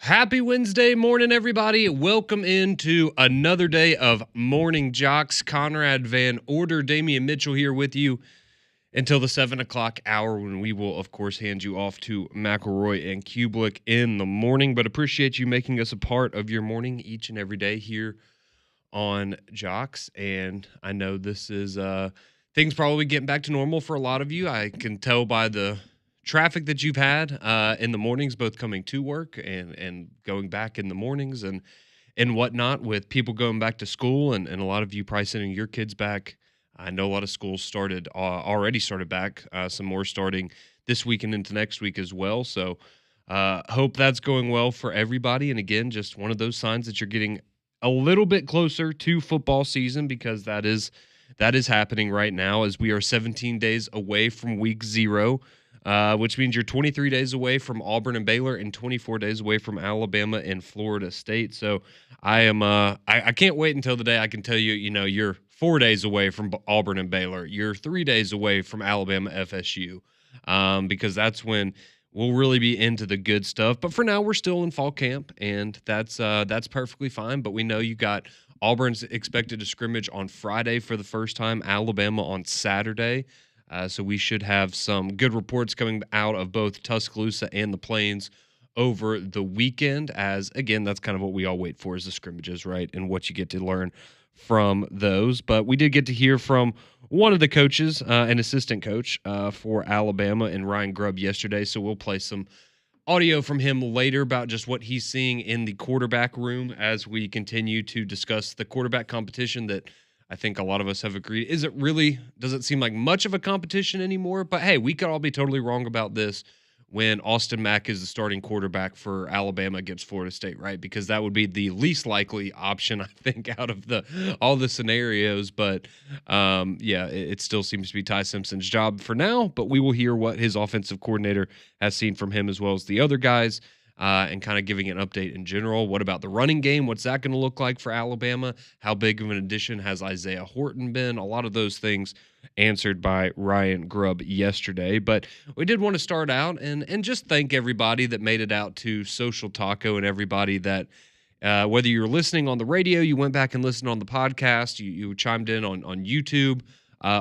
Happy Wednesday morning, everybody. Welcome into another day of Morning Jox. Conrad Van Order, Damian Mitchell here with you until the 7 o'clock hour when we will, of course, hand you off to McElroy and Kubelik in the morning. But appreciate you making us a part of your morning each and every day here on Jox. And I know this is things probably getting back to normal for a lot of you. I can tell by the traffic that you've had in the mornings, both coming to work and going back in the mornings and whatnot, with people going back to school and a lot of you probably sending your kids back. I know a lot of schools already started back, some more starting this week and into next week as well. So hope that's going well for everybody. And again, just one of those signs that you're getting a little bit closer to football season, because that is happening right now, as we are 17 days away from week 0. Which means you're 23 days away from Auburn and Baylor and 24 days away from Alabama and Florida State. So I am I can't wait until the day I can tell you, you're 4 days away from Auburn and Baylor. You're 3 days away from Alabama FSU, because that's when we'll really be into the good stuff. But for now, we're still in fall camp, and that's perfectly fine. But we know you got Auburn's expected to scrimmage on Friday for the first time, Alabama on Saturday. So we should have some good reports coming out of both Tuscaloosa and the Plains over the weekend, as, again, that's kind of what we all wait for, is the scrimmages, right, and what you get to learn from those. But we did get to hear from one of the coaches, an assistant coach for Alabama, and Ryan Grubb yesterday, so we'll play some audio from him later about just what he's seeing in the quarterback room as we continue to discuss the quarterback competition that I think a lot of us have agreed doesn't seem like much of a competition anymore. But hey, we could all be totally wrong about this when Austin Mack is the starting quarterback for Alabama against Florida State, right? Because that would be the least likely option, I think, out of all the scenarios. But it still seems to be Ty Simpson's job for now. But we will hear what his offensive coordinator has seen from him, as well as the other guys. And kind of giving an update in general. What about the running game? What's that going to look like for Alabama? How big of an addition has Isaiah Horton been? A lot of those things answered by Ryan Grubb yesterday. But we did want to start out and just thank everybody that made it out to Social Taco, and everybody that, whether you're listening on the radio, you went back and listened on the podcast, you chimed in on YouTube,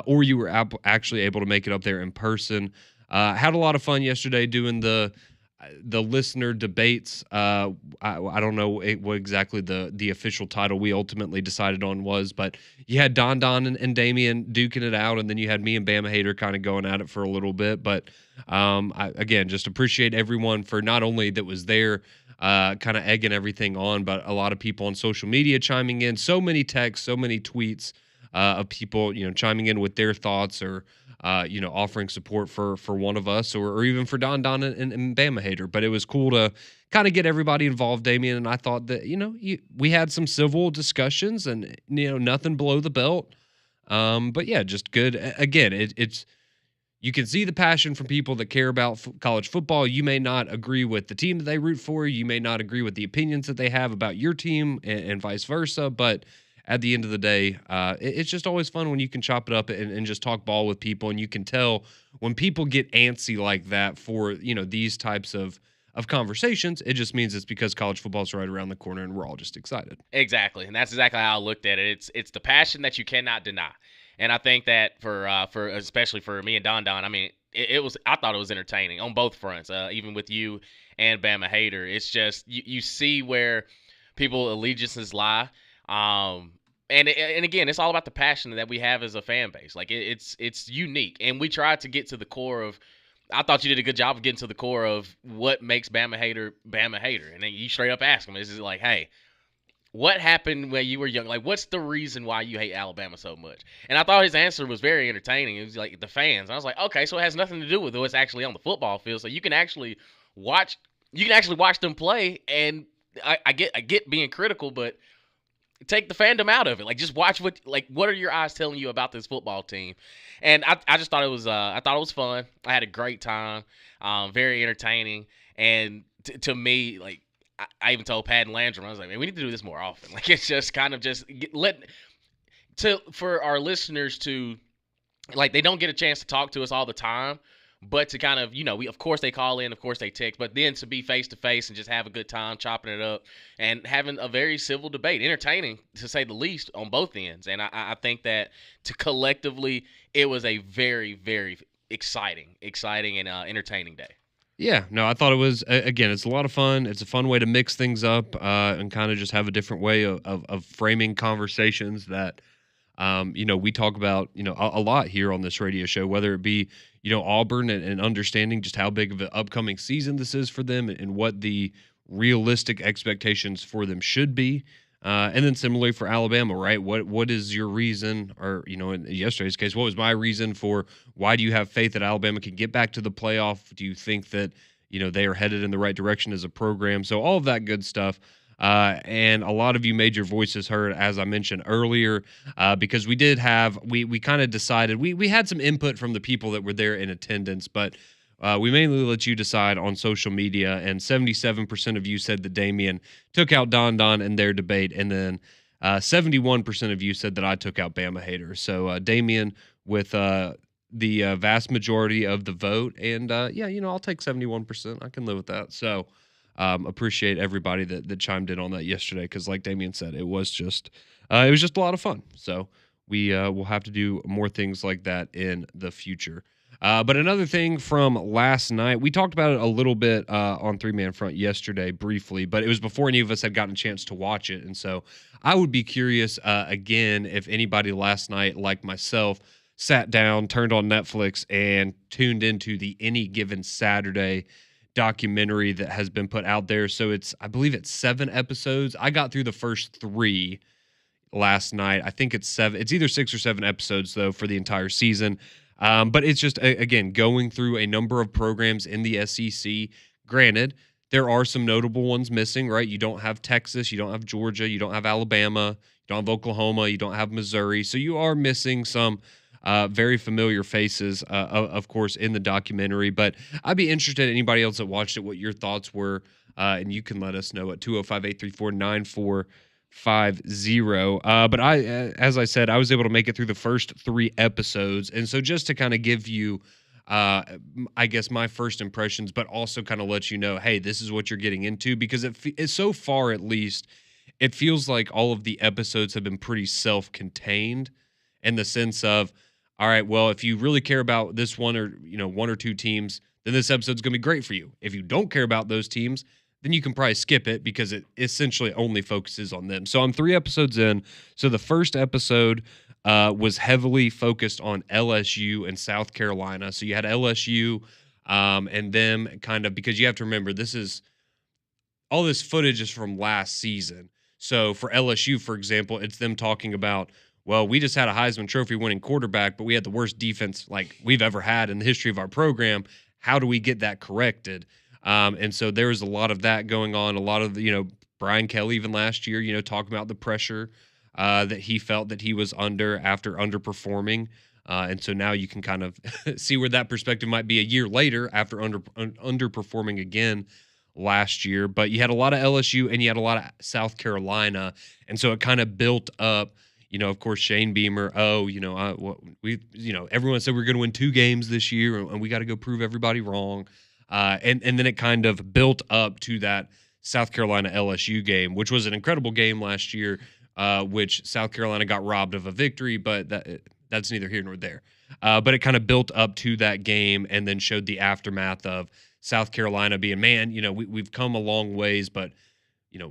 or you were actually able to make it up there in person. Had a lot of fun yesterday doing the listener debates. I don't know what exactly the official title we ultimately decided on was, but you had Don and Damian duking it out, and then you had me and Bama Hater kind of going at it for a little bit. But again, just appreciate everyone for not only that was there kind of egging everything on, but a lot of people on social media chiming in. So many texts, so many tweets of people chiming in with their thoughts, or offering support for one of us, or even for Don and Bama Hater. But it was cool to kind of get everybody involved, Damian. And I thought that, we had some civil discussions, and, nothing below the belt. But yeah, just good. Again, it's you can see the passion from people that care about college football. You may not agree with the team that they root for. You may not agree with the opinions that they have about your team, and vice versa. But at the end of the day, it's just always fun when you can chop it up and just talk ball with people. And you can tell when people get antsy like that for, these types of conversations, it just means it's because college football's right around the corner and we're all just excited. Exactly, and that's exactly how I looked at it. It's the passion that you cannot deny, and I think that for especially for me and Don, I mean, I thought it was entertaining on both fronts, even with you and Bama Hater. It's just you see where people allegiances lie. And again, it's all about the passion that we have as a fan base. Like it's unique, and we tried to get to the core of. I thought you did a good job of getting to the core of what makes Bama Hater, and then you straight up ask him, "Is it like, hey, what happened when you were young? Like, what's the reason why you hate Alabama so much?" And I thought his answer was very entertaining. It was like the fans. And I was like, okay, so it has nothing to do with what's actually on the football field. So you can actually watch them play, and I get being critical, but take the fandom out of it. Like, just watch what are your eyes telling you about this football team? And I just thought it was fun. I had a great time, very entertaining, and to me, like I even told Pat and Landrum, I was like, man, we need to do this more often. Like, it's just kind of for our listeners to, like, they don't get a chance to talk to us all the time, But to kind of, of course they call in, of course they text, but then to be face to face and just have a good time chopping it up and having a very civil debate, entertaining to say the least on both ends. And I think that to collectively, it was a very, very exciting and entertaining day. Yeah, no, I thought it was, again, it's a lot of fun. It's a fun way to mix things up and kind of just have a different way of framing conversations that, we talk about, a lot here on this radio show, whether it be, Auburn and understanding just how big of an upcoming season this is for them and what the realistic expectations for them should be. And then similarly for Alabama, right? What is your reason, or in yesterday's case, what was my reason for why do you have faith that Alabama can get back to the playoff? Do you think that they are headed in the right direction as a program? So all of that good stuff. And a lot of you made your voices heard, as I mentioned earlier, because we did have we kind of decided we had some input from the people that were there in attendance, but we mainly let you decide on social media, and 77% of you said that Damian took out Don in their debate, and then 71% of you said that I took out Bama haters. So Damian with the vast majority of the vote, and I'll take 71%. I can live with that. So appreciate everybody that chimed in on that yesterday, because like Damian said, it was just a lot of fun. So we will have to do more things like that in the future. But another thing from last night, we talked about it a little bit on Three Man Front yesterday briefly, but it was before any of us had gotten a chance to watch it. And so I would be curious, again, if anybody last night, like myself, sat down, turned on Netflix, and tuned into the Any Given Saturday documentary that has been put out there. So I believe it's 7 episodes. I got through the first 3 last night. I think it's 7. It's either 6 or 7 episodes, though, for the entire season. But it's just, again, going through a number of programs in the SEC. Granted, there are some notable ones missing, right? You don't have Texas, you don't have Georgia, you don't have Alabama, you don't have Oklahoma, you don't have Missouri. So you are missing some very familiar faces, of course, in the documentary. But I'd be interested, anybody else that watched it, what your thoughts were. And you can let us know at 205-834-9450. But as I said, I was able to make it through the first 3 episodes. And so just to kind of give you, I guess, my first impressions, but also kind of let you know, hey, this is what you're getting into, because it's so far, at least, it feels like all of the episodes have been pretty self-contained in the sense of, all right, well, if you really care about this one or 2 teams, then this episode's going to be great for you. If you don't care about those teams, then you can probably skip it, because it essentially only focuses on them. So I'm 3 episodes in. So the first episode was heavily focused on LSU and South Carolina. So you had LSU and them kind of, because you have to remember, all this footage is from last season. So for LSU, for example, it's them talking about, well, we just had a Heisman Trophy winning quarterback, but we had the worst defense like we've ever had in the history of our program. How do we get that corrected? And so there was a lot of that going on. A lot of, Brian Kelly, even last year, talking about the pressure that he felt that he was under after underperforming. And so now you can kind of see where that perspective might be a year later after underperforming again last year. But you had a lot of LSU and you had a lot of South Carolina. And so it kind of built up. Of course, Shane Beamer. Everyone said we're going to win 2 games this year, and we got to go prove everybody wrong. And then it kind of built up to that South Carolina LSU game, which was an incredible game last year, which South Carolina got robbed of a victory, but that's neither here nor there. But it kind of built up to that game, and then showed the aftermath of South Carolina being, man, we've come a long ways, but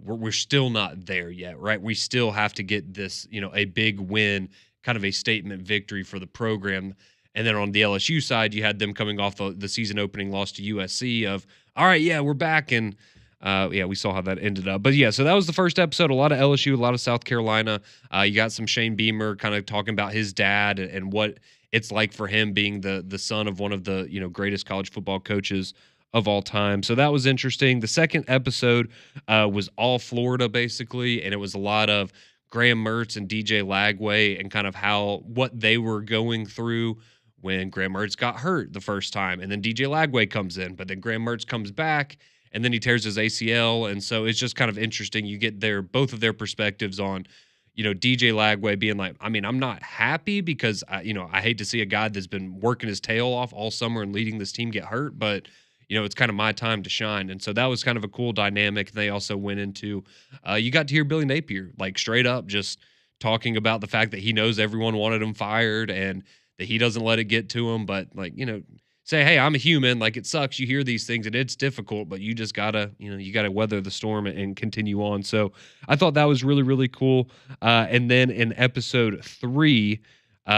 we're still not there yet, right? We still have to get this, a big win, kind of a statement victory for the program. And then on the LSU side, you had them coming off the season opening loss to USC of, all right, yeah, we're back. And we saw how that ended up. But yeah, so that was the first episode. A lot of LSU, a lot of South Carolina. You got some Shane Beamer kind of talking about his dad and what it's like for him being the son of one of the, greatest college football coaches of all time. So that was interesting. The second episode was all Florida, basically, and it was a lot of Graham Mertz and DJ Lagway and kind of what they were going through when Graham Mertz got hurt the first time, and then DJ Lagway comes in, but then Graham Mertz comes back, and then he tears his ACL, and so it's just kind of interesting. You get both of their perspectives on, DJ Lagway being like, I mean, I'm not happy because I hate to see a guy that's been working his tail off all summer and leading this team get hurt, but it's kind of my time to shine. And so that was kind of a cool dynamic. They also went into, you got to hear Billy Napier, like straight up just talking about the fact that he knows everyone wanted him fired and that he doesn't let it get to him. But say, hey, I'm a human. Like, it sucks. You hear these things and it's difficult, but you just gotta, you gotta weather the storm and continue on. So I thought that was really, really cool. And then in episode 3,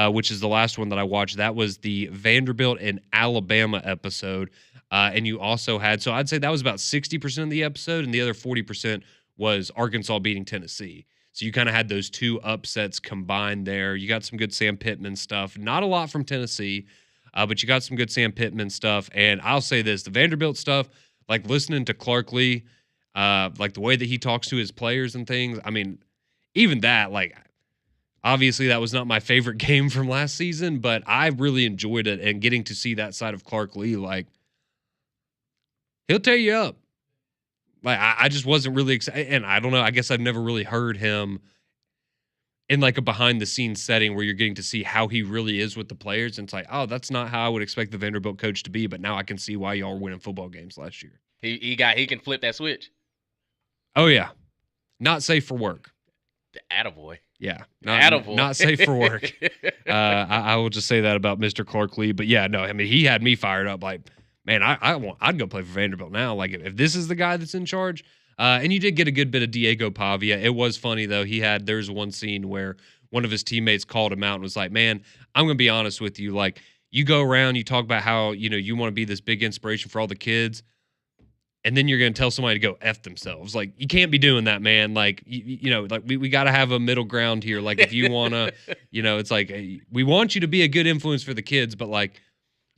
which is the last one that I watched, that was the Vanderbilt and Alabama episode. And you also had, so I'd say that was about 60% of the episode, and the other 40% was Arkansas beating Tennessee. So you kind of had those two upsets combined there. You got some good Sam Pittman stuff. Not a lot from Tennessee, but you got some good Sam Pittman stuff. And I'll say this, the Vanderbilt stuff, like listening to Clark Lee, like the way that he talks to his players and things, I mean, even that, like, obviously that was not my favorite game from last season, but I really enjoyed it. And getting to see that side of Clark Lee, like, he'll tear you up. Like, I just wasn't really excited. And I don't know, I guess I've never really heard him in like a behind the scenes setting where you're getting to see how he really is with the players. And it's like, oh, that's not how I would expect the Vanderbilt coach to be. But now I can see why y'all were winning football games last year. He can flip that switch. Oh, yeah. Not safe for work. The attaboy. Yeah. Not safe for work. I will just say that about Mr. Clark Lee. But yeah, no, I mean, he had me fired up like, man, I'd go play for Vanderbilt now. Like, if this is the guy that's in charge. And you did get a good bit of Diego Pavia. It was funny, though. There's one scene where one of his teammates called him out and was like, man, I'm going to be honest with you. Like, you go around, you talk about how, you want to be this big inspiration for all the kids, and then you're going to tell somebody to go F themselves. Like, you can't be doing that, man. Like, like we got to have a middle ground here. Like, if you want to, it's like, we want you to be a good influence for the kids, but like,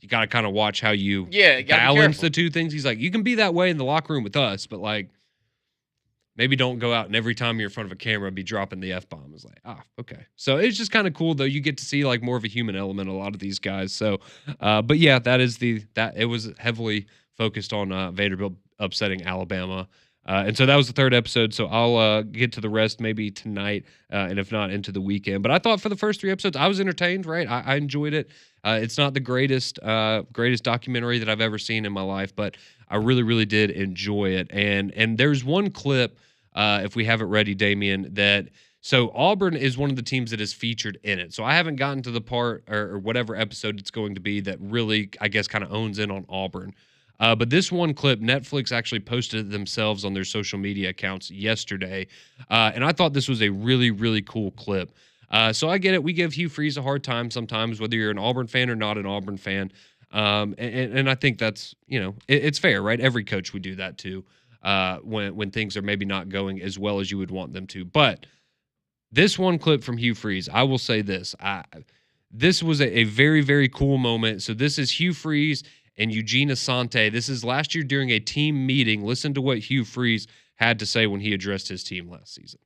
you got to kind of watch how you balance the two things. He's like, you can be that way in the locker room with us, but like, maybe don't go out and every time you're in front of a camera be dropping the F-bomb. It's like, okay. So it's just kind of cool, though. You get to see like more of a human element in a lot of these guys. So, but yeah, it was heavily focused on Vanderbilt upsetting Alabama. And so that was the third episode. So I'll get to the rest maybe tonight, and if not, into the weekend. But I thought for the first 3 episodes, I was entertained, right? I enjoyed it. It's not the greatest documentary that I've ever seen in my life, but I really, really did enjoy it. And there's one clip, if we have it ready, Damien, so Auburn is one of the teams that is featured in it. So I haven't gotten to the part or whatever episode it's going to be that really, I guess, kind of owns in on Auburn. But this one clip, Netflix actually posted it themselves on their social media accounts yesterday. And I thought this was a really, really cool clip. So I get it. We give Hugh Freeze a hard time sometimes, whether you're an Auburn fan or not an Auburn fan. And I think that's, it's fair, right? Every coach would do that too, when things are maybe not going as well as you would want them to. But this one clip from Hugh Freeze, I will say this. This was a very, very cool moment. So this is Hugh Freeze and Eugene Asante. This is last year during a team meeting. Listen to what Hugh Freeze had to say when he addressed his team last season.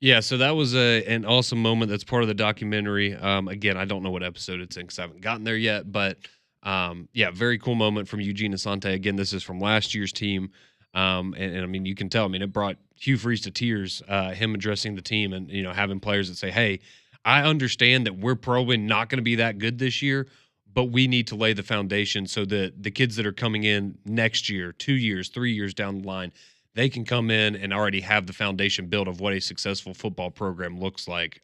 Yeah, so that was an awesome moment. That's part of the documentary. Again, I don't know what episode it's in because I haven't gotten there yet. But yeah, very cool moment from Eugene Asante. Again, this is from last year's team. And I mean, you can tell. I mean, it brought Hugh Freeze to tears. Him addressing the team and having players that say, "Hey, I understand that we're probably not going to be that good this year, but we need to lay the foundation so that the kids that are coming in next year, 2 years, 3 years down the line, they can come in and already have the foundation built of what a successful football program looks like."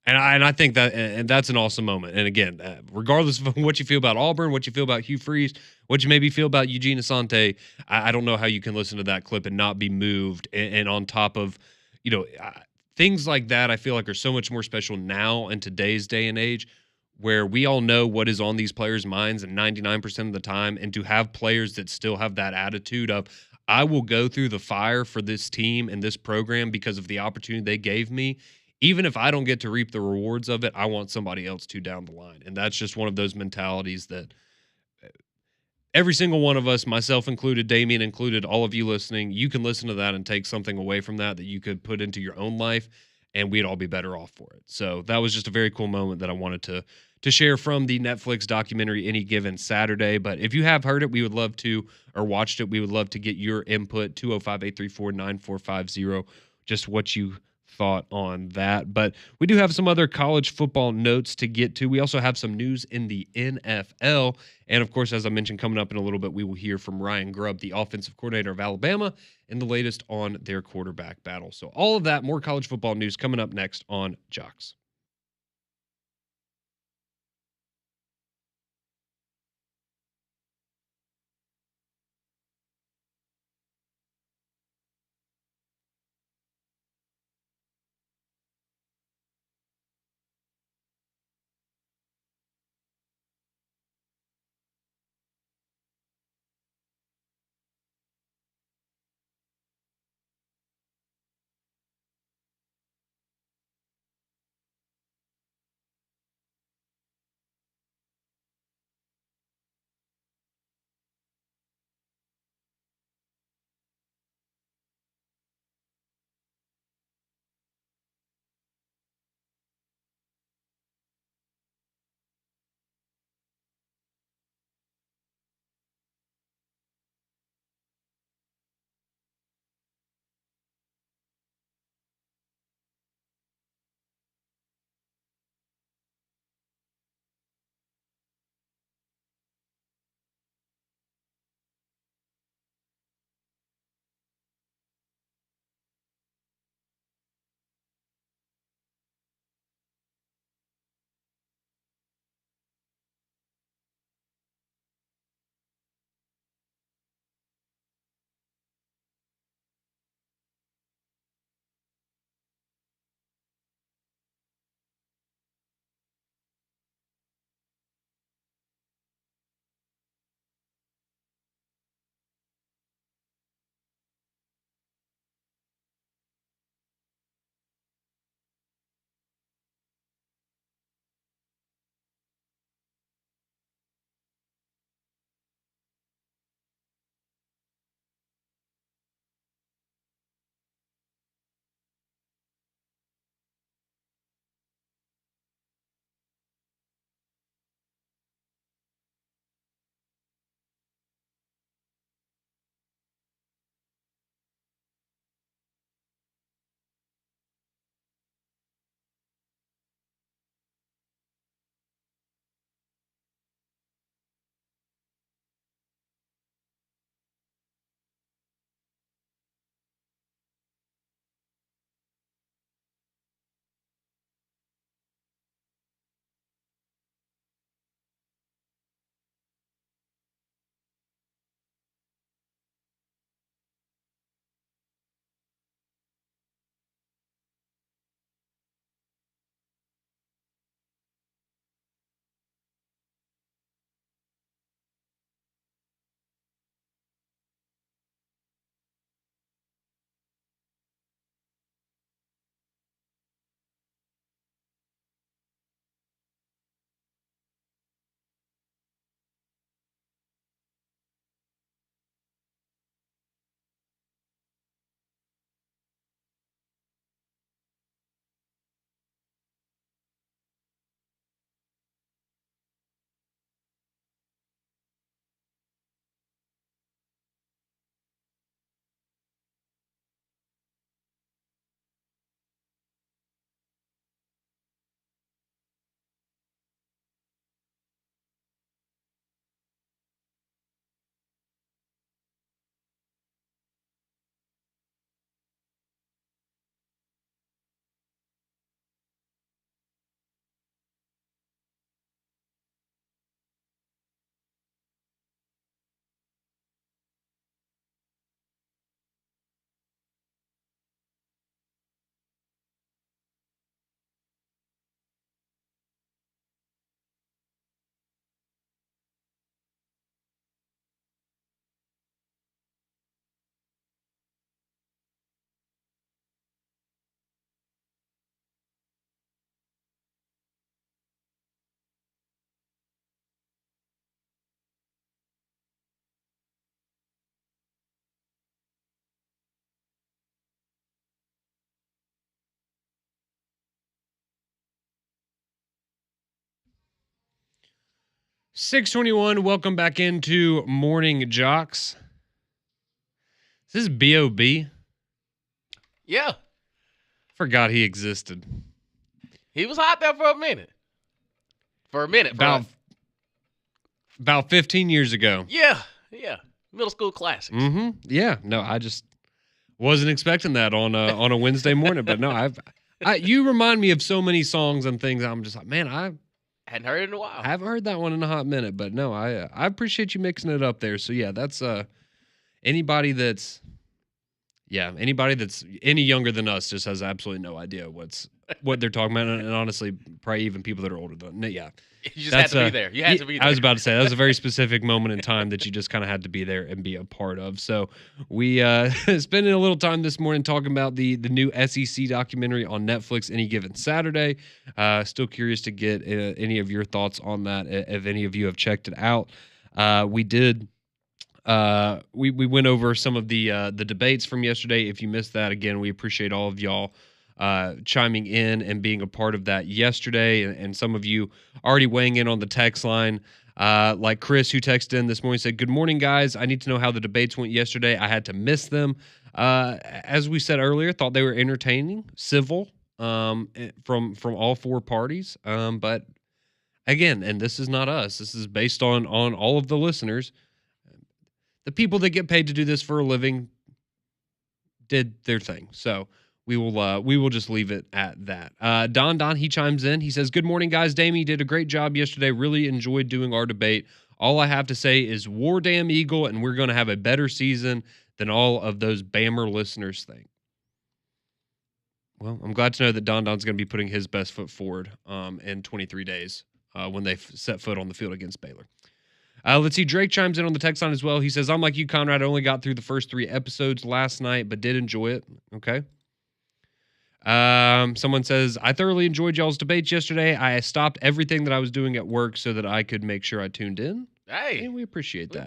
And I think that and that's an awesome moment. And again, regardless of what you feel about Auburn, what you feel about Hugh Freeze, what you maybe feel about Eugene Asante, I don't know how you can listen to that clip and not be moved. And on top of, you know, things like that, I feel like are so much more special now in today's day and age, where we all know what is on these players' minds, and 99% of the time, and to have players that still have that attitude of, I will go through the fire for this team and this program because of the opportunity they gave me, even if I don't get to reap the rewards of it, I want somebody else to down the line. And that's just one of those mentalities that every single one of us, myself included, Damien included, all of you listening, you can listen to that and take something away from that that you could put into your own life, and we'd all be better off for it. So that was just a very cool moment that I wanted to share from the Netflix documentary Any Given Saturday. But if you have heard it, we would love to, or watched it, we would love to get your input, 205-834-9450, just what you thought on that. But we do have some other college football notes to get to. We also have some news in the NFL. And of course, as I mentioned, coming up in a little bit, we will hear from Ryan Grubb, the offensive coordinator of Alabama, and the latest on their quarterback battle. So all of that, more college football news coming up next on Jox. 621, welcome back into Morning Jox. Is this B.O.B.? Yeah. Forgot he existed. He was hot there for a minute. About 15 years ago. Yeah. Middle school classics. Mm-hmm. Yeah. No, I just wasn't expecting that on a Wednesday morning. But no, you remind me of so many songs and things. I'm just like, man, I hadn't heard it in a while. I haven't heard that one in a hot minute. But no, I appreciate you mixing it up there. So yeah, that's anybody that's any younger than us just has absolutely no idea what they're talking about, and honestly, probably even people that are older than yeah. You just had to be there. You had to be there. I was about to say that was a very specific moment in time that you just kind of had to be there and be a part of. So we spending a little time this morning talking about the new SEC documentary on Netflix, Any Given Saturday. Still curious to get any of your thoughts on that, if any of you have checked it out. We did. We went over some of the debates from yesterday. If you missed that, again, we appreciate all of y'all chiming in and being a part of that yesterday, and some of you already weighing in on the text line. Like Chris, who texted in this morning, said, "Good morning, guys. I need to know how the debates went yesterday. I had to miss them. As we said earlier, thought they were entertaining, civil, from all four parties. But again, and this is not us. This is based on all of the listeners. The people that get paid to do this for a living did their thing. So we will just leave it at that. Don, he chimes in. He says, "Good morning, guys. Damie did a great job yesterday. Really enjoyed doing our debate. All I have to say is war damn Eagle, and we're going to have a better season than all of those Bammer listeners think." Well, I'm glad to know that Don's going to be putting his best foot forward in 23 days when they set foot on the field against Baylor. Let's see. Drake chimes in on the text line as well. He says, "I'm like you, Conrad. I only got through the first 3 episodes last night, but did enjoy it." Okay. Someone says, "I thoroughly enjoyed y'all's debates yesterday. I stopped everything that I was doing at work so that I could make sure I tuned in." Hey, and we appreciate that.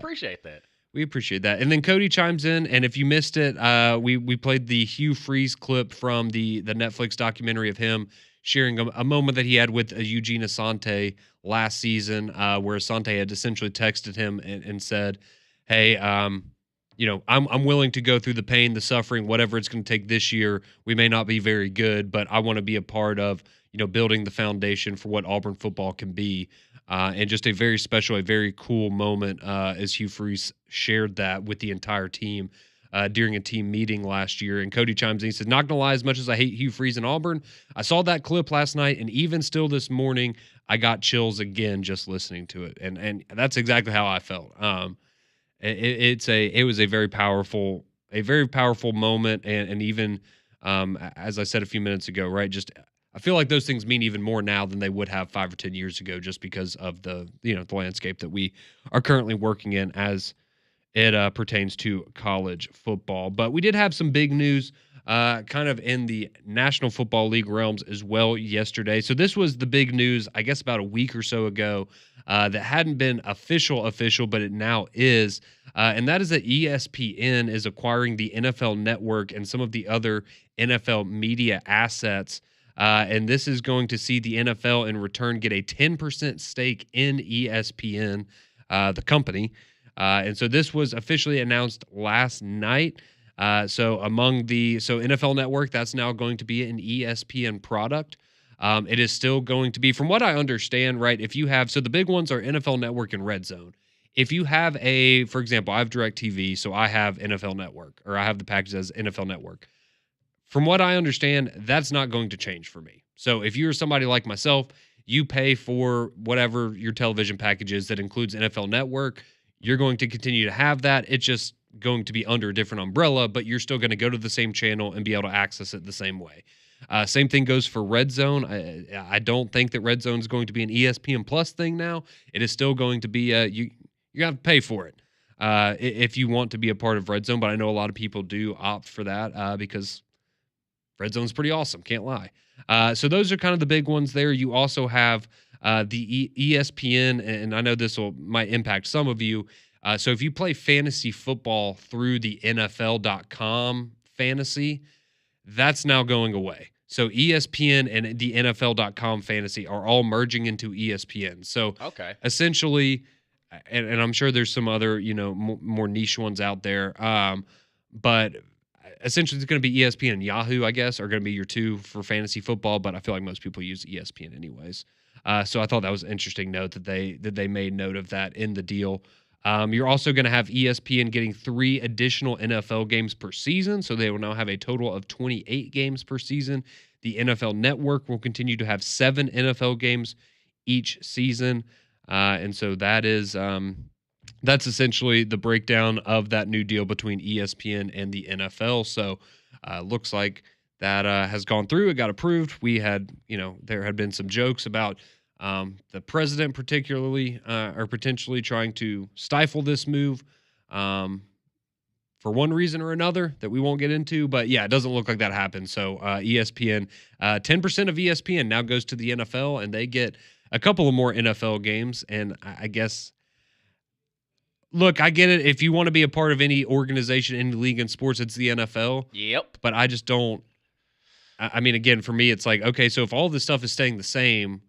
We appreciate that. And then Cody chimes in, and if you missed it, we played the Hugh Freeze clip from the Netflix documentary of him sharing a moment that he had with Eugene Asante last season, where Asante had essentially texted him and said, "Hey, I'm willing to go through the pain, the suffering, whatever it's going to take this year. We may not be very good, but I want to be a part of, building the foundation for what Auburn football can be." And just a very special, a very cool moment as Hugh Freeze shared that with the entire team during a team meeting last year. And Cody chimes in. He says, "Not going to lie, as much as I hate Hugh Freeze and Auburn, I saw that clip last night, and even still this morning, I got chills again just listening to it." And that's exactly how I felt. It was a very powerful moment, and even as I said a few minutes ago, right? Just I feel like those things mean even more now than they would have 5 or 10 years ago, just because of the landscape that we are currently working in as it pertains to college football. But we did have some big news kind of in the National Football League realms as well yesterday. So this was the big news, I guess, about a week or so ago that hadn't been official, but it now is. And that is that ESPN is acquiring the NFL Network and some of the other NFL media assets. And this is going to see the NFL in return get a 10% stake in ESPN, the company. And so this was officially announced last night. So NFL Network, that's now going to be an ESPN product. It is still going to be, from what I understand, right, if you have, so the big ones are NFL Network and Red Zone. If you have for example, I have DirecTV, so I have NFL Network, or I have the package as NFL Network. From what I understand, that's not going to change for me. So if you're somebody like myself, you pay for whatever your television package is that includes NFL Network, you're going to continue to have that. It's just going to be under a different umbrella, but you're still going to go to the same channel and be able to access it the same way. Same thing goes for Red Zone. I don't think that Red Zone is going to be an ESPN Plus thing now. It is still going to be you have to pay for it if you want to be a part of Red Zone, but I know a lot of people do opt for that because Red Zone's pretty awesome, can't lie. So those are kind of the big ones there. You also have the ESPN, and I know this might impact some of you. So if you play fantasy football through the NFL.com fantasy, that's now going away. So ESPN and the NFL.com fantasy are all merging into ESPN. So Okay. essentially, and I'm sure there's some other, more niche ones out there. But essentially it's going to be ESPN and Yahoo, I guess, are going to be your two for fantasy football. But I feel like most people use ESPN anyways. So I thought that was an interesting note that they made note of that in the deal. You're also going to have ESPN getting 3 additional NFL games per season. So they will now have a total of 28 games per season. The NFL Network will continue to have 7 NFL games each season. And so that's essentially the breakdown of that new deal between ESPN and the NFL. So looks like that has gone through. It got approved. We had, there had been some jokes about the president particularly or potentially trying to stifle this move for one reason or another that we won't get into. But yeah, it doesn't look like that happened. So ESPN, 10% of ESPN now goes to the NFL, and they get a couple of more NFL games. And I guess, look, I get it. If you want to be a part of any organization, any league in sports, it's the NFL. Yep. But I just don't. I mean, again, for me, it's like, okay, so if all this stuff is staying the same,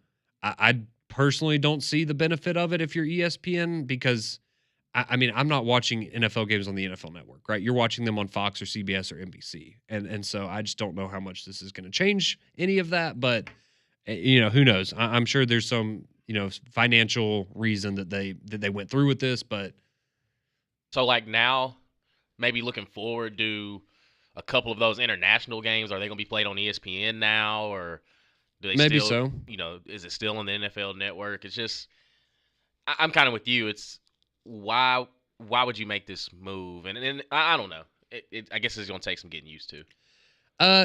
I personally don't see the benefit of it if you're ESPN because, I mean, I'm not watching NFL games on the NFL Network, right? You're watching them on Fox or CBS or NBC, and so I just don't know how much this is going to change any of that. But who knows? I'm sure there's some financial reason that they went through with this, but So like now, maybe looking forward, do a couple of those international games, are they going to be played on ESPN now, or do they maybe still, so. is it still on the NFL Network? It's just, I'm kind of with you. It's why would you make this move? And I don't know. I guess it's going to take some getting used to.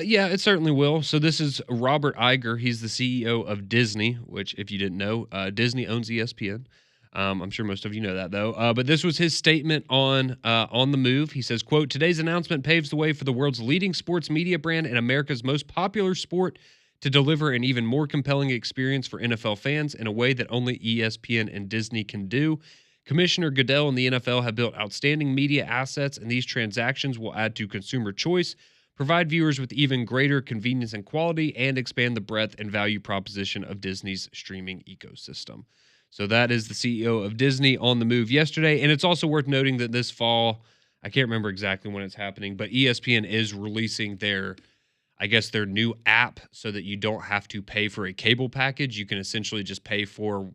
Yeah, it certainly will. So this is Robert Iger. He's the CEO of Disney, which, if you didn't know, Disney owns ESPN. I'm sure most of you know that, though. But this was his statement on the move. He says, quote, "Today's announcement paves the way for the world's leading sports media brand and America's most popular sport to deliver an even more compelling experience for NFL fans in a way that only ESPN and Disney can do. Commissioner Goodell and the NFL have built outstanding media assets, and these transactions will add to consumer choice, provide viewers with even greater convenience and quality, and expand the breadth and value proposition of Disney's streaming ecosystem." So that is the CEO of Disney on the move yesterday. And it's also worth noting that this fall, I can't remember exactly when it's happening, but ESPN is releasing their new app so that you don't have to pay for a cable package. You can essentially just pay for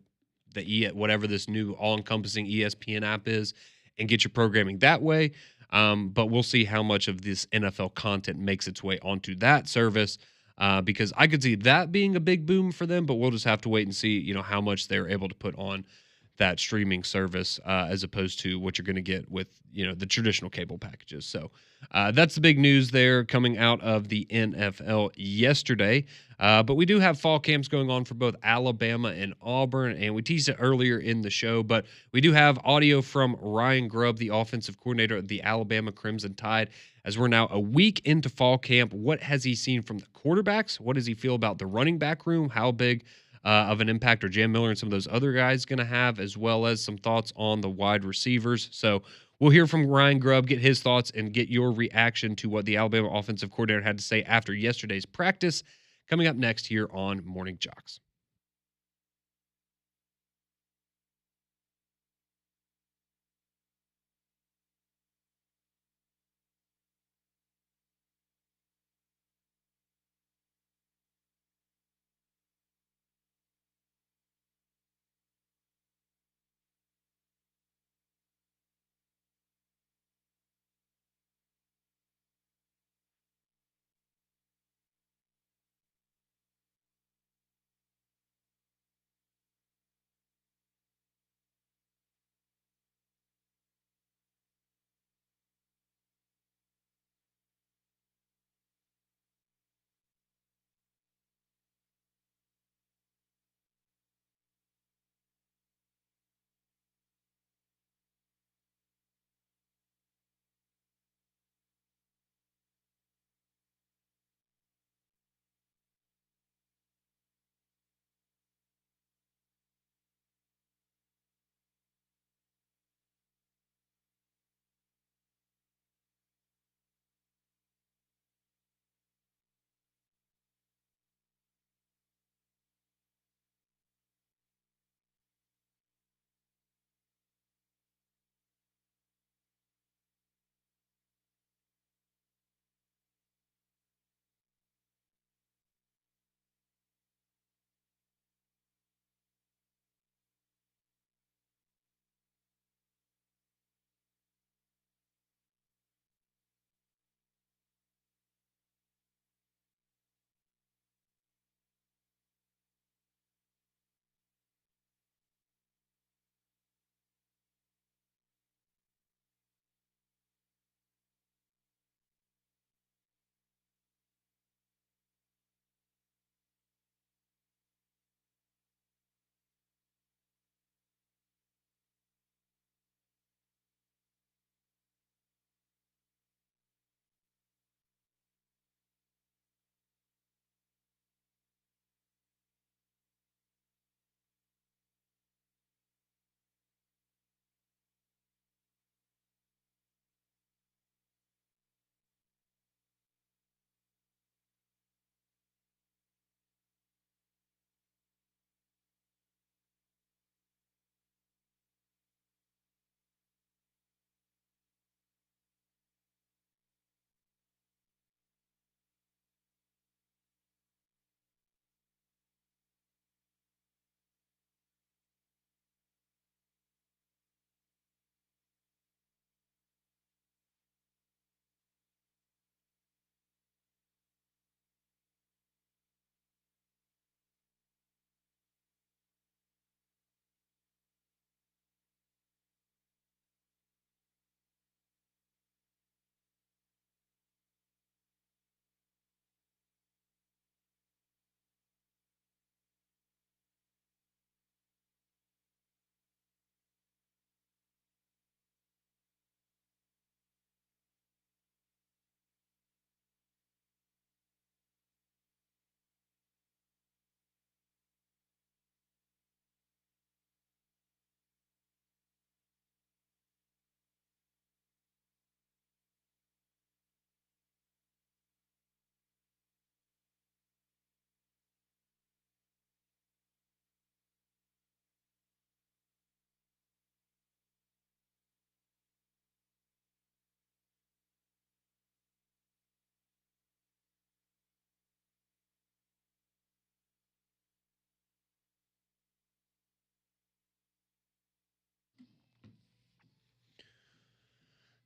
whatever this new all-encompassing ESPN app is and get your programming that way. But we'll see how much of this NFL content makes its way onto that service because I could see that being a big boom for them, but we'll just have to wait and see, how much they're able to put on that streaming service as opposed to what you're going to get with, the traditional cable packages. So that's the big news there coming out of the NFL yesterday. But we do have fall camps going on for both Alabama and Auburn, and we teased it earlier in the show, but we do have audio from Ryan Grubb, the offensive coordinator of the Alabama Crimson Tide, as we're now a week into fall camp. What has he seen from the quarterbacks? What does he feel about the running back room? How big of an impact are Jam Miller and some of those other guys going to have, as well as some thoughts on the wide receivers? So we'll hear from Ryan Grubb, get his thoughts, and get your reaction to what the Alabama offensive coordinator had to say after yesterday's practice, coming up next here on Morning Jox.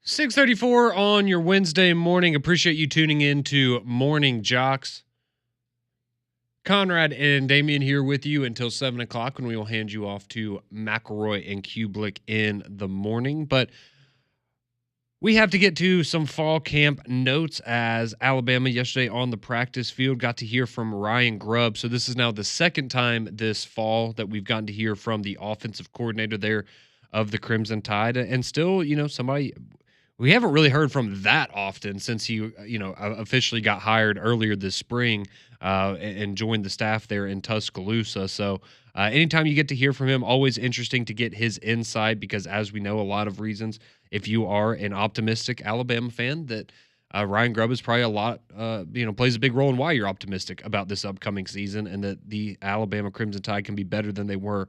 6:34 on your Wednesday morning. Appreciate you tuning in to Morning Jox. Conrad and Damian here with you until 7 o'clock when we will hand you off to McElroy and Kublick in the morning. But we have to get to some fall camp notes as Alabama yesterday on the practice field got to hear from Ryan Grubb. So this is now the second time this fall that we've gotten to hear from the offensive coordinator there of the Crimson Tide. And still, somebody we haven't really heard from that often since he, officially got hired earlier this spring and joined the staff there in Tuscaloosa. So anytime you get to hear from him, always interesting to get his insight because, as we know, a lot of reasons, if you are an optimistic Alabama fan, that Ryan Grubb is probably a lot, plays a big role in why you're optimistic about this upcoming season and that the Alabama Crimson Tide can be better than they were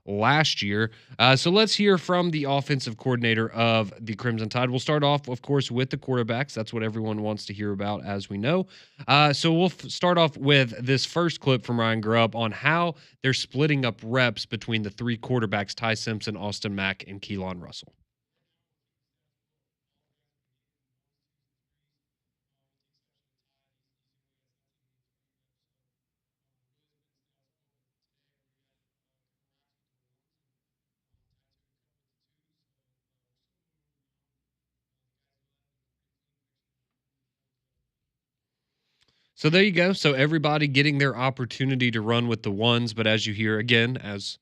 last year. So let's hear from the offensive coordinator of the Crimson Tide. We'll start off, of course, with the quarterbacks. That's what everyone wants to hear about, as we know. So we'll start off with this first clip from Ryan Grubb on how they're splitting up reps between the three quarterbacks, Ty Simpson, Austin Mack, and Keelan Russell. So there you go. So everybody getting their opportunity to run with the ones, but as you hear again, as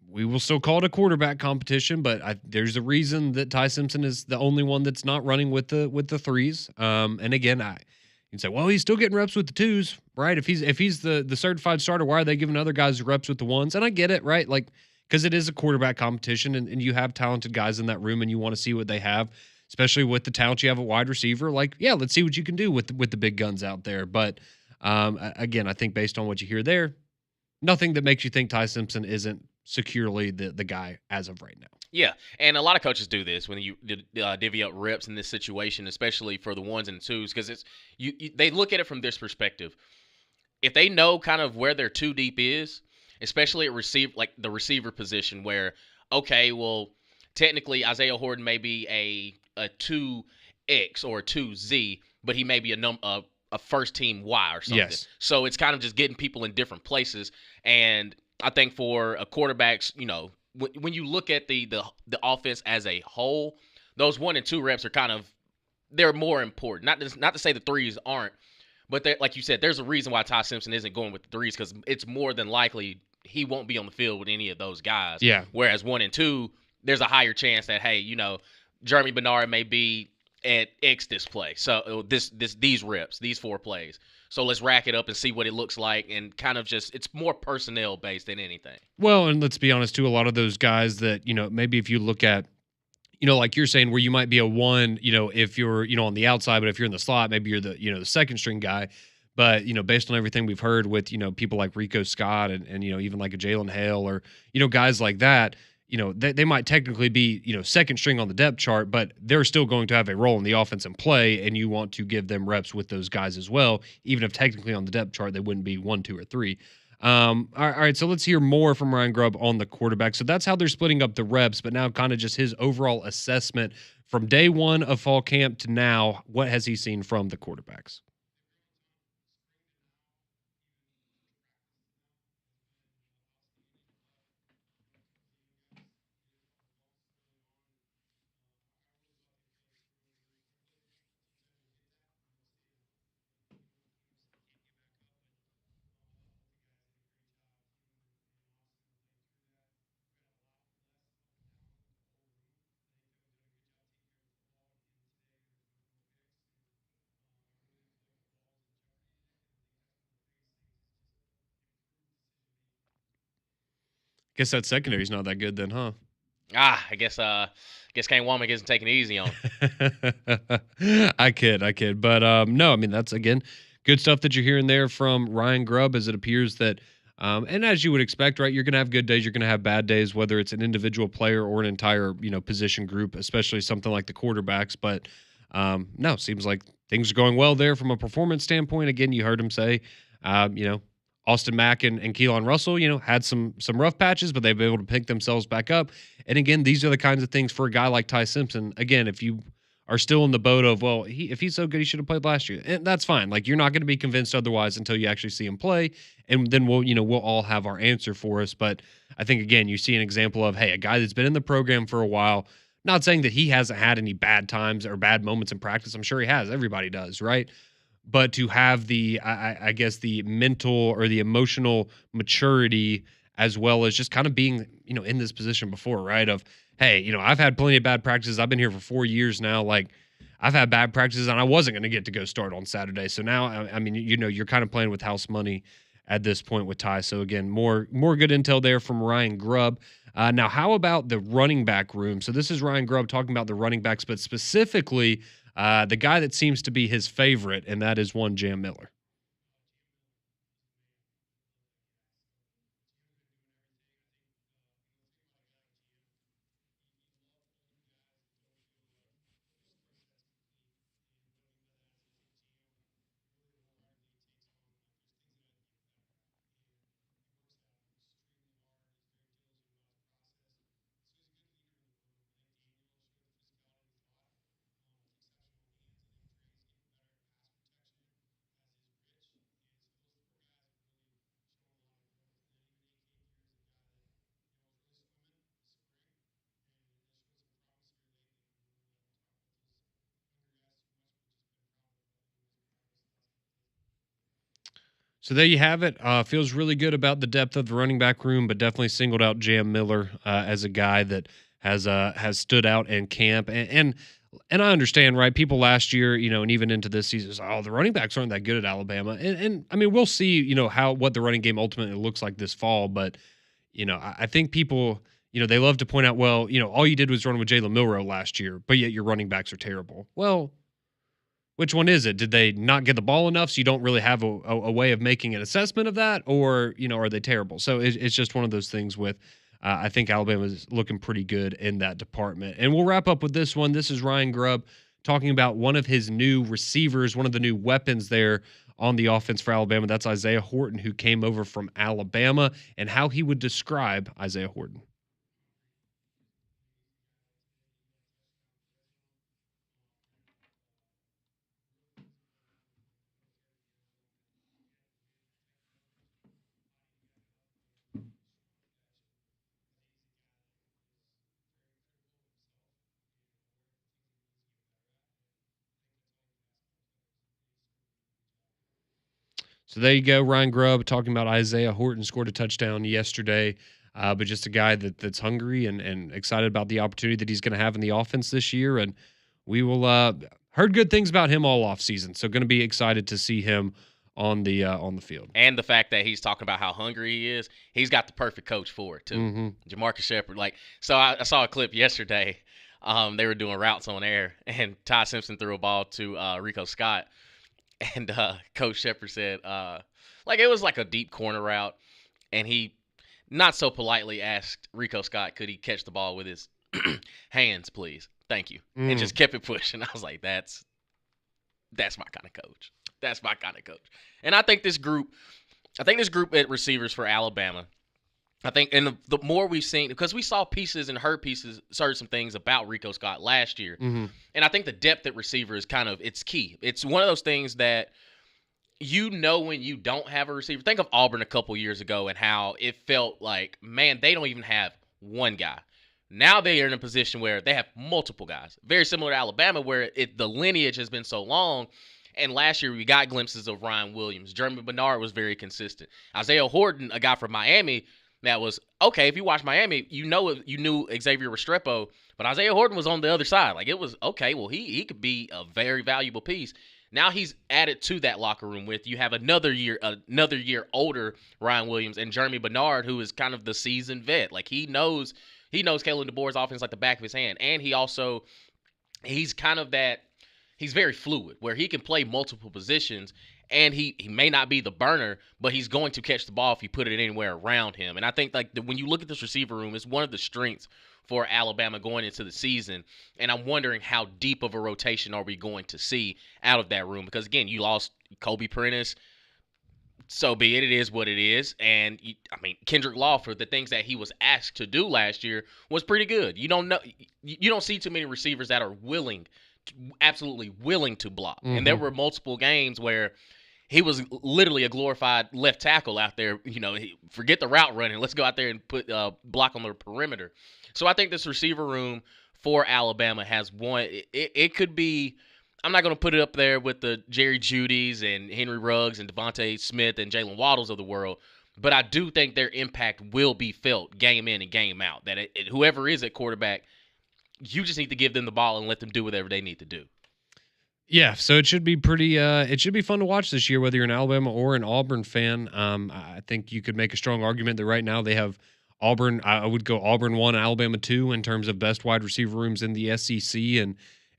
we will still call it a quarterback competition, but there's a reason that Ty Simpson is the only one that's not running with the threes. And again, you can say, well, he's still getting reps with the twos, right? If he's the certified starter, why are they giving other guys reps with the ones? And I get it, right? Like, because it is a quarterback competition, and you have talented guys in that room, and you want to see what they have, especially with the talent you have at wide receiver. Like, yeah, let's see what you can do with the big guns out there. But again, I think based on what you hear there, nothing that makes you think Ty Simpson isn't securely the guy as of right now. Yeah, and a lot of coaches do this when you divvy up reps in this situation, especially for the ones and twos, because it's they look at it from this perspective. If they know kind of where their two deep is, especially at the receiver position, where okay, well, technically Isaiah Horton may be a 2X or a 2Z, but he may be a first team Y or something. Yes. So it's kind of just getting people in different places. And I think for a quarterbacks, when you look at the offense as a whole, those 1 and 2 reps are they're more important. Not to say the threes aren't, but like you said, there's a reason why Ty Simpson isn't going with the threes, because it's more than likely he won't be on the field with any of those guys. Yeah. Whereas 1 and 2, there's a higher chance that, hey, Jeremy Bernard may be at X this play. So these reps, these 4 plays. So let's rack it up and see what it looks like, and kind of just, it's more personnel based than anything. Well, and let's be honest too, a lot of those guys that, maybe if you look at, like you're saying, where you might be a 1, if you're, on the outside, but if you're in the slot, maybe you're the, the second string guy. But, based on everything we've heard with, people like Rico Scott and even like a Jalen Hale or, guys like that, they might technically be, second string on the depth chart, but they're still going to have a role in the offense and play, and you want to give them reps with those guys as well, even if technically on the depth chart they wouldn't be 1, 2, or 3. All right, so let's hear more from Ryan Grubb on the quarterback. So that's how they're splitting up the reps, but now kind of just his overall assessment from day 1 of fall camp to now. What has he seen from the quarterbacks? Guess that secondary's not that good then, huh? I guess Kane Womack isn't taking it easy on him. I kid. But no, I mean, that's, again, good stuff that you're hearing there from Ryan Grubb, as it appears that, and as you would expect, right, you're going to have good days, you're going to have bad days, whether it's an individual player or an entire, position group, especially something like the quarterbacks. But no, seems like things are going well there from a performance standpoint. Again, you heard him say, Austin Mack and Keelan Russell, had some rough patches, but they've been able to pick themselves back up. And again, these are the kinds of things for a guy like Ty Simpson. Again, if you are still in the boat of, well, if he's so good, he should have played last year. And that's fine. Like, you're not going to be convinced otherwise until you actually see him play. And then we'll all have our answer for us. But I think, again, you see an example of, hey, a guy that's been in the program for a while, not saying that he hasn't had any bad times or bad moments in practice. I'm sure he has. Everybody does, right? But to have the, I guess, the mental or the emotional maturity, as well as just kind of being, in this position before, right? Of, hey, I've had plenty of bad practices. I've been here for 4 years now. Like, I've had bad practices and I wasn't going to get to go start on Saturday. So now, I mean, you're kind of playing with house money at this point with Ty. So again, more good intel there from Ryan Grubb. Now, how about the running back room? So this is Ryan Grubb talking about the running backs, but specifically the guy that seems to be his favorite, and that is one Jam Miller. So there you have it. Feels really good about the depth of the running back room, but definitely singled out Jam Miller as a guy that has stood out in camp. And I understand, right? People last year, and even into this season, the running backs aren't that good at Alabama. And I mean, we'll see, what the running game ultimately looks like this fall. But I think people, they love to point out, well, all you did was run with Jalen Milroe last year, but yet your running backs are terrible. Well, which one is it? Did they not get the ball enough, so you don't really have a way of making an assessment of that, or are they terrible? So it's just one of those things with. I think Alabama is looking pretty good in that department. And we'll wrap up with this one. This is Ryan Grubb talking about one of his new receivers, one of the new weapons there on the offense for Alabama. That's Isaiah Horton, who came over from Alabama, and how he would describe Isaiah Horton. So there you go, Ryan Grubb talking about Isaiah Horton. Scored a touchdown yesterday, but just a guy that's hungry and excited about the opportunity that he's going to have in the offense this year. And we will heard good things about him all off season, so going to be excited to see him on the field. And the fact that he's talking about how hungry he is, he's got the perfect coach for it too. Mm-hmm. Jamarcus Shepard. So I saw a clip yesterday. They were doing routes on air, and Ty Simpson threw a ball to Rico Scott. And Coach Shepard said, it was like a deep corner route, and he not so politely asked Rico Scott, could he catch the ball with his hands, please? Thank you. And just kept it pushing. I was like, that's my kind of coach. That's my kind of coach. And I think this group at receivers for Alabama, and the more we've seen, because we saw pieces and heard some things about Rico Scott last year. Mm-hmm. And I think the depth at receiver is it's key. It's one of those things that when you don't have a receiver. Think of Auburn a couple years ago and how it felt like, man, they don't even have one guy. Now they are in a position where they have multiple guys. Very similar to Alabama, where the lineage has been so long. And last year we got glimpses of Ryan Williams. Jeremy Bernard was very consistent. Isaiah Horton, a guy from Miami, that was okay. If you watch Miami, you knew Xavier Restrepo, but Isaiah Horton was on the other side. Like, it was okay. Well, he could be a very valuable piece. Now he's added to that locker room with you have another year older Ryan Williams and Jeremy Bernard, who is kind of the seasoned vet. Like, he knows Kalen DeBoer's offense like the back of his hand, and he's kind of that. He's very fluid, where he can play multiple positions. And he may not be the burner, but he's going to catch the ball if you put it anywhere around him. And I think when you look at this receiver room, it's one of the strengths for Alabama going into the season. And I'm wondering how deep of a rotation are we going to see out of that room? Because, again, you lost Kobe Prentice. So be it. It is what it is. And, Kendrick Law, for the things that he was asked to do last year, was pretty good. You don't see too many receivers that are willing absolutely willing to block. And there Mm-hmm. were multiple games where he was literally a glorified left tackle out there. Forget the route running. Let's go out there and put block on the perimeter. So I think this receiver room for Alabama has one. It could be. I'm not going to put it up there with the Jerry Judys and Henry Ruggs and Devontae Smith and Jalen Waddles of the world, but I do think their impact will be felt game in and game out. That whoever is at quarterback, you just need to give them the ball and let them do whatever they need to do. Yeah, so it should be pretty. It should be fun to watch this year, whether you're an Alabama or an Auburn fan. I think you could make a strong argument that right now they have Auburn. I would go Auburn 1, Alabama 2 in terms of best wide receiver rooms in the SEC,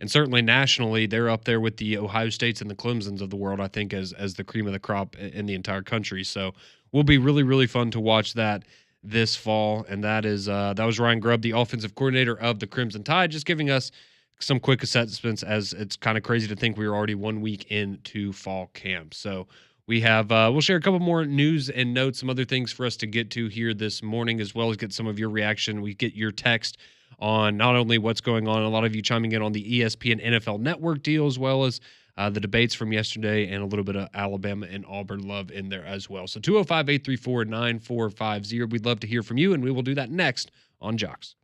and certainly nationally, they're up there with the Ohio States and the Clemsons of the world. I think as the cream of the crop in the entire country. So will be really really fun to watch that this fall. And that was Ryan Grubb, the offensive coordinator of the Crimson Tide, just giving us some quick assessments, as it's kind of crazy to think we were already 1 week into fall camp. So we'll share a couple more news and notes, some other things for us to get to here this morning, as well as get some of your reaction. We get your text on not only what's going on, a lot of you chiming in on the ESPN NFL Network deal, as well as the debates from yesterday and a little bit of Alabama and Auburn love in there as well. So 205-834-9450. We'd love to hear from you, and we will do that next on Jox.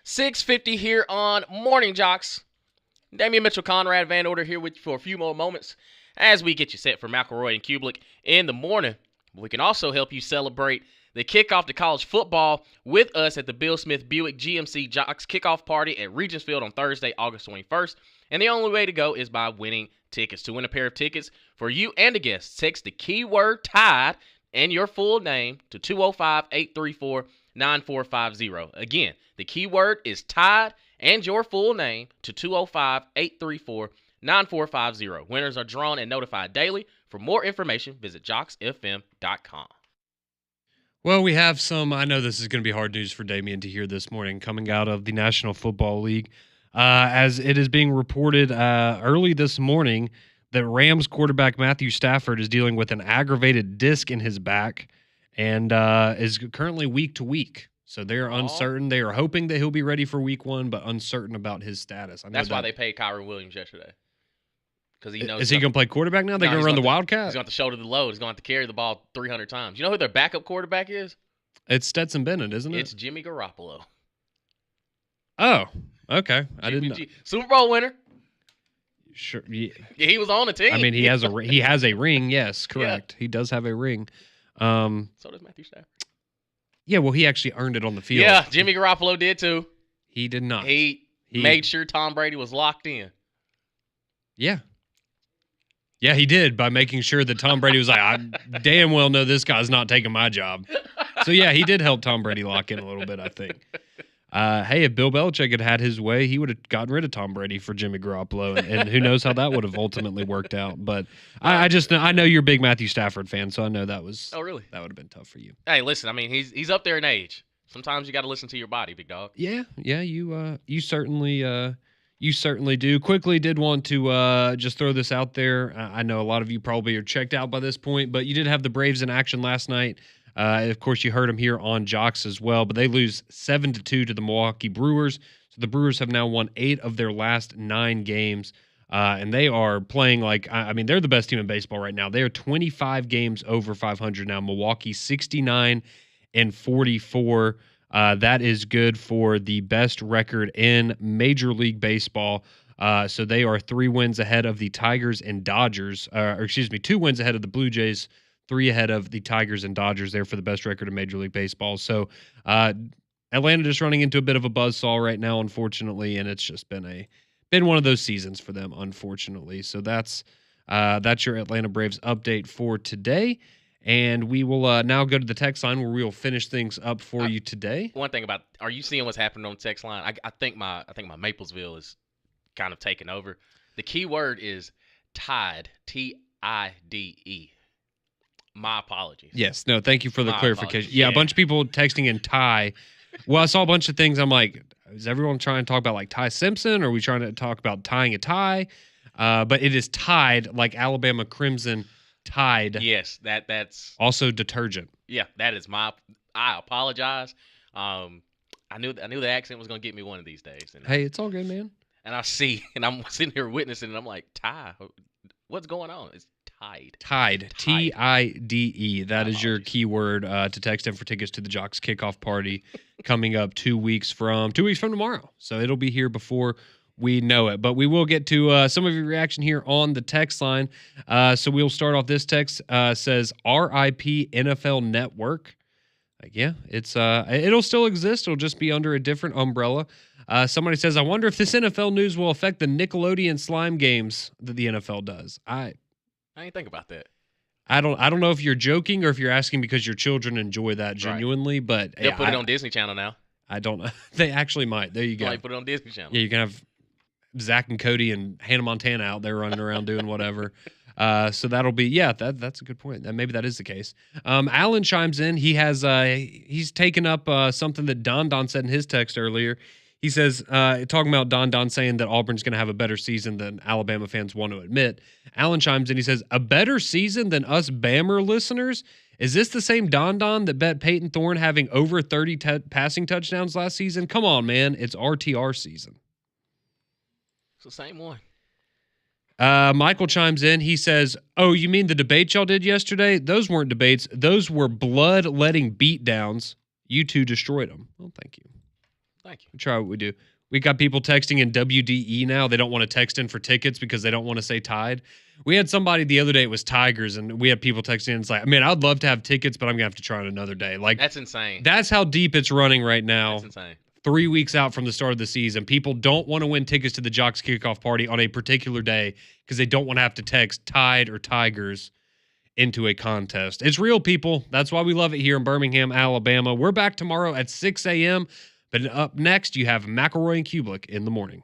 6:50 here on Morning Jocks. Damian Mitchell, Conrad Van Order here with you for a few more moments as we get you set for McElroy and Kublik in the morning. We can also help you celebrate the kickoff to college football with us at the Bill Smith Buick GMC Jocks kickoff party at Regents Field on Thursday, August 21st. And the only way to go is by winning tickets. To win a pair of tickets for you and a guest, text the keyword TIDE and your full name to 205-834-9450. Again, the keyword is TIDE and your full name to 205-834-9450. Winners are drawn and notified daily. For more information, visit joxfm.com. Well, we have some, I know this is going to be hard news for Damian to hear this morning, coming out of the National Football League. As it is being reported early this morning that Rams quarterback Matthew Stafford is dealing with an aggravated disc in his back and is currently week to week. So they're uncertain. They are hoping that he'll be ready for week one, but uncertain about his status. I know That's why they paid Kyron Williams yesterday. Because he knows. Is he going to play quarterback now? They're going to run the Wildcat? He's going to shoulder the load. He's going to have to carry the ball 300 times. You know who their backup quarterback is? It's Stetson Bennett, isn't it? It's Jimmy Garoppolo. Oh, okay. I didn't know. Super Bowl winner. Sure. Yeah. He was on the team. I mean, he has a ring. Yes, correct. Yeah. He does have a ring. So does Matthew Stafford. Yeah, well, he actually earned it on the field. Yeah, Jimmy Garoppolo did too. He did not. He made sure Tom Brady was locked in. Yeah. Yeah, he did by making sure that Tom Brady was like, I damn well know this guy's not taking my job. So, yeah, he did help Tom Brady lock in a little bit, I think. Hey, if Bill Belichick had had his way, he would have gotten rid of Tom Brady for Jimmy Garoppolo, and who knows how that would have ultimately worked out. But I know you're a big Matthew Stafford fan, so I know that was that would have been tough for you. Hey, listen, I mean, he's up there in age. Sometimes you got to listen to your body, big dog. Yeah, you certainly do. Quickly did want to just throw this out there. I know a lot of you probably are checked out by this point, but you did have the Braves in action last night. Of course, you heard them here on Jox as well, but they lose 7-2 to the Milwaukee Brewers. So the Brewers have now won 8 of their last 9 games, and they are playing like, I mean, they're the best team in baseball right now. They are 25 games over 500 now. Milwaukee 69-44. That is good for the best record in Major League Baseball. So they are 3 wins ahead of the Tigers and Dodgers, 2 wins ahead of the Blue Jays, 3 ahead of the Tigers and Dodgers there for the best record in Major League Baseball. So Atlanta just running into a bit of a buzzsaw right now, unfortunately, and it's just been one of those seasons for them, unfortunately. So that's your Atlanta Braves update for today. And we will now go to the text line where we will finish things up for you today. One thing about, are you seeing what's happening on the text line? I think my Maplesville is kind of taking over. The key word is TIDE, TIDE. My apologies. Yes. No, thank you for the clarification. Yeah, a bunch of people texting in Ty. Well, I saw a bunch of things. I'm like, is everyone trying to talk about like Ty Simpson? Or are we trying to talk about tying a tie? But it is Tide, like Alabama Crimson Tide. Yes, that's also detergent. Yeah, that is I apologize. I knew the accent was gonna get me one of these days. And hey, it's all good, man. And I'm sitting here witnessing, and I'm like, Ty, what's going on? It's Tide. Tide. T-I-D-E. That is your keyword to text in for tickets to the Jox kickoff party coming up 2 weeks from tomorrow. So it'll be here before we know it. But we will get to some of your reaction here on the text line. So we'll start off. This text says RIP NFL Network. Like, yeah, it'll still exist. It'll just be under a different umbrella. Somebody says, I wonder if this NFL news will affect the Nickelodeon slime games that the NFL does. I didn't think about that. I don't know if you're joking or if you're asking because your children enjoy that genuinely, but they'll put it on Disney Channel now. I don't know. They actually might. There you go. Put it on Disney Channel. Yeah, you can have Zach and Cody and Hannah Montana out there running around doing whatever. So that'll be, that's a good point. Maybe that is the case. Alan chimes in. He's taken up something that Don said in his text earlier. He says, talking about Don saying that Auburn's going to have a better season than Alabama fans want to admit. Alan chimes in. He says, a better season than us Bammer listeners? Is this the same Don that bet Peyton Thorne having over 30 passing touchdowns last season? Come on, man. It's RTR season. It's the same one. Michael chimes in. He says, oh, you mean the debate y'all did yesterday? Those weren't debates. Those were blood-letting beatdowns. You two destroyed them. Well, thank you. Thank you. We try what we do. We got people texting in WDE now. They don't want to text in for tickets because they don't want to say Tide. We had somebody the other day, it was Tigers, and we had people texting in. It's like, man, I'd love to have tickets, but I'm going to have to try on another day. Like, that's insane. That's how deep it's running right now. That's insane. 3 weeks out from the start of the season. People don't want to win tickets to the Jox kickoff party on a particular day because they don't want to have to text Tide or Tigers into a contest. It's real, people. That's why we love it here in Birmingham, Alabama. We're back tomorrow at 6 a.m., but up next, you have McElroy and Kublik in the morning.